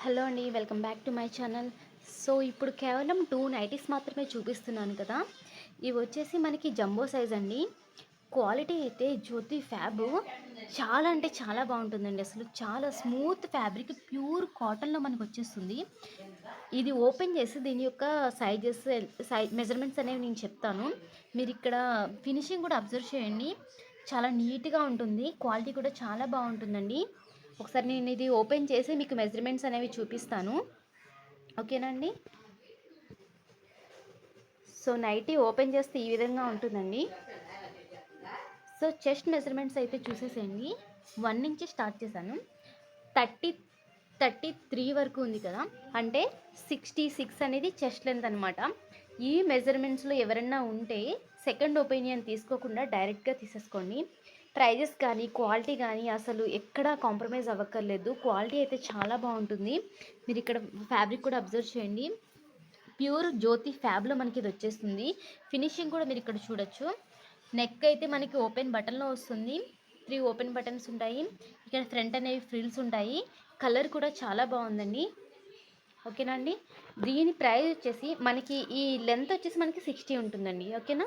Hello అండి, welcome back to my channel. So ఇప్పుడు కేవలం 2 నైటీస్ మాత్రమే చూపిస్తున్నాను కదా. ఇవి వచ్చేసి మనకి జంబో సైజ్ అండి. క్వాలిటీ అయితే జ్యోతి ఫ్యాబ్ చాలా అంటే చాలా బాగుంటుందండి. అసలు చాలా స్మూత్ ఫ్యాబ్రిక్, ప్యూర్ కాటన్లో మనకు వచ్చేస్తుంది. ఇది ఓపెన్ చేసి దీని యొక్క మెజర్మెంట్స్ అనేవి నేను చెప్తాను. మీరు ఇక్కడ ఫినిషింగ్ కూడా అబ్జర్వ్ చేయండి. చాలా నీట్గా ఉంటుంది, క్వాలిటీ కూడా చాలా బాగుంటుందండి. ఒకసారి నేను ఇది ఓపెన్ చేసి మీకు మెజర్మెంట్స్ అనేవి చూపిస్తాను, ఓకేనా అండి. సో నైటీ ఓపెన్ చేస్తే ఈ విధంగా ఉంటుందండి. సో చెస్ట్ మెజర్మెంట్స్ అయితే చూసేసేయండి. 1 నుంచి స్టార్ట్ చేశాను. 33 వరకు ఉంది కదా, అంటే 66 అనేది చెస్ట్ లెంత్ అనమాట. ఈ మెజర్మెంట్స్లో ఎవరన్నా ఉంటే సెకండ్ ఒపీనియన్ తీసుకోకుండా డైరెక్ట్గా తీసేసుకోండి. ప్రైజెస్ కానీ క్వాలిటీ కానీ అసలు ఎక్కడా కాంప్రమైజ్ అవ్వక్కర్లేదు. క్వాలిటీ అయితే చాలా బాగుంటుంది. మీరు ఇక్కడ ఫ్యాబ్రిక్ కూడా అబ్జర్వ్ చేయండి. ప్యూర్ జ్యోతి ఫ్యాబ్లో మనకి ఇది వచ్చేస్తుంది. ఫినిషింగ్ కూడా మీరు ఇక్కడ చూడొచ్చు. నెక్ అయితే మనకి ఓపెన్ బటన్లో వస్తుంది. 3 ఓపెన్ బటన్స్ ఉంటాయి. ఇక్కడ ఫ్రంట్ అనేవి ఫ్రిల్స్ ఉంటాయి. కలర్ కూడా చాలా బాగుందండి, ఓకేనా అండి. దీని ప్రైస్ వచ్చేసి మనకి ఈ లెంత్ వచ్చేసి మనకి 60 ఉంటుందండి, ఓకేనా.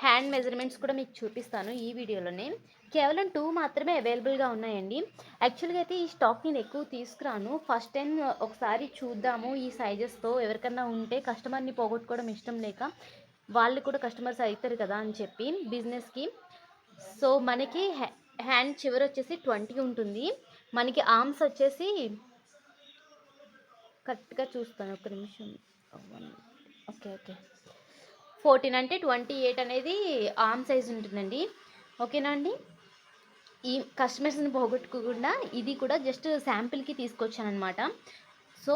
హ్యాండ్ మెజర్మెంట్స్ కూడా మీకు చూపిస్తాను ఈ వీడియోలోనే. కేవలం 2 మాత్రమే అవైలబుల్గా ఉన్నాయండి. యాక్చువల్గా అయితే ఈ స్టాక్ నేను ఎక్కువ తీసుకురాను. ఫస్ట్ టైం ఒకసారి చూద్దాము ఈ సైజెస్తో. ఎవరికన్నా ఉంటే కస్టమర్ని పోగొట్టుకోవడం ఇష్టం లేక, వాళ్ళు కూడా కస్టమర్స్ అవుతారు కదా అని చెప్పి బిజినెస్కి. సో మనకి హ్యాండ్ చివరి వచ్చేసి 20 ఉంటుంది. మనకి ఆర్మ్స్ వచ్చేసి కరెక్ట్గా చూస్తాను, ఒక నిమిషం. ఓకే 14 అంటే 28 అనేది ఆర్మ్ సైజ్ ఉంటుందండి, ఓకేనా అండి. ఈ కస్టమర్స్ని పోగొట్టుకోకుండా ఇది కూడా జస్ట్ శాంపిల్కి తీసుకొచ్చాను అనమాట. సో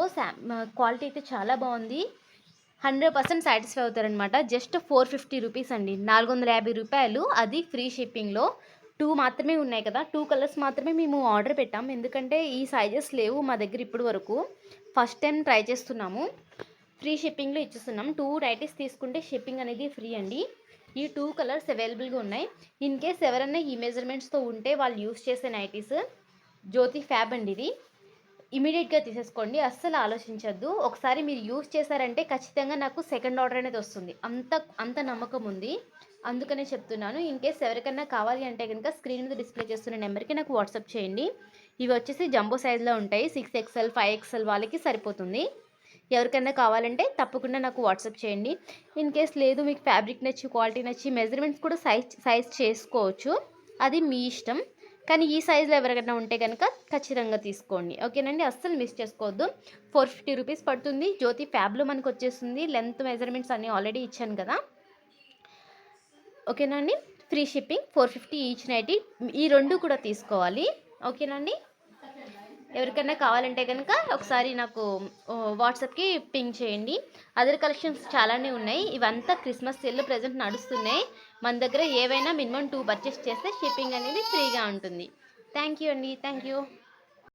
క్వాలిటీ అయితే చాలా బాగుంది. 100% సాటిస్ఫై అవుతారనమాట. జస్ట్ 450 రూపీస్ అండి, 450 రూపాయలు, అది ఫ్రీ షిప్పింగ్లో. 2 మాత్రమే ఉన్నాయి కదా, 2 కలర్స్ మాత్రమే మేము ఆర్డర్ పెట్టాం. ఎందుకంటే ఈ సైజెస్ లేవు మా దగ్గర ఇప్పటి వరకు. ఫస్ట్ టైం ట్రై చేస్తున్నాము. ఫ్రీ షిప్పింగ్లో ఇచ్చేస్తున్నాం. 2 నైటీస్ తీసుకుంటే షిప్పింగ్ అనేది ఫ్రీ అండి. ఈ 2 కలర్స్ అవైలబుల్గా ఉన్నాయి. ఇన్ కేస్ ఎవరైనా ఈ మెజర్మెంట్స్తో ఉంటే వాళ్ళు యూస్ చేసే నైటీస్ జ్యోతి ఫ్యాబ్ అండి. ఇది ఇమీడియట్గా తీసేసుకోండి, అస్సలు ఆలోచించద్దు. ఒకసారి మీరు యూస్ చేశారంటే ఖచ్చితంగా నాకు సెకండ్ ఆర్డర్ అనేది వస్తుంది, అంత నమ్మకం ఉంది. అందుకనే చెప్తున్నాను. ఇన్ కేస్ ఎవరికైనా కావాలి అంటే కనుక స్క్రీన్ మీద డిస్ప్లే చేస్తున్న నెంబర్కి నాకు వాట్సాప్ చేయండి. ఇవి వచ్చేసి జంబో సైజ్లో ఉంటాయి. 6XL 5XL వాళ్ళకి సరిపోతుంది. ఎవరికైనా కావాలంటే తప్పకుండా నాకు వాట్సాప్ చేయండి. ఇన్ కేస్ లేదు, మీకు ఫ్యాబ్రిక్ నచ్చి క్వాలిటీ నచ్చి మెజర్మెంట్స్ కూడా సైజ్ చేసుకోవచ్చు, అది మీ ఇష్టం. కానీ ఈ సైజులో ఎవరికైనా ఉంటే కనుక ఖచ్చితంగా తీసుకోండి, ఓకేనండి. అస్సలు మిస్ చేసుకోవద్దు. 450 రూపీస్ పడుతుంది. జ్యోతి ఫ్యాబ్లో మనకు వచ్చేస్తుంది. లెంత్ మెజర్మెంట్స్ అన్నీ ఆల్రెడీ ఇచ్చాను కదా, ఓకేనా అండి. Free shipping, 450 each nighty. ఈ 2 కూడా తీసుకోవాలి, ఓకేనా అండి. ఎవరికైనా కావాలంటే కనుక ఒకసారి నాకు వాట్సాప్కి పింగ్ చేయండి. అదర్ కలెక్షన్స్ చాలానే ఉన్నాయి. ఇవంతా క్రిస్మస్ సేల్లో ప్రజెంట్ నడుస్తున్నాయి. మన దగ్గర ఏవైనా మినిమం 2 పర్చేస్ చేస్తే షిప్పింగ్ అనేది ఫ్రీగా ఉంటుంది. థ్యాంక్ యూ అండి, థ్యాంక్ యూ.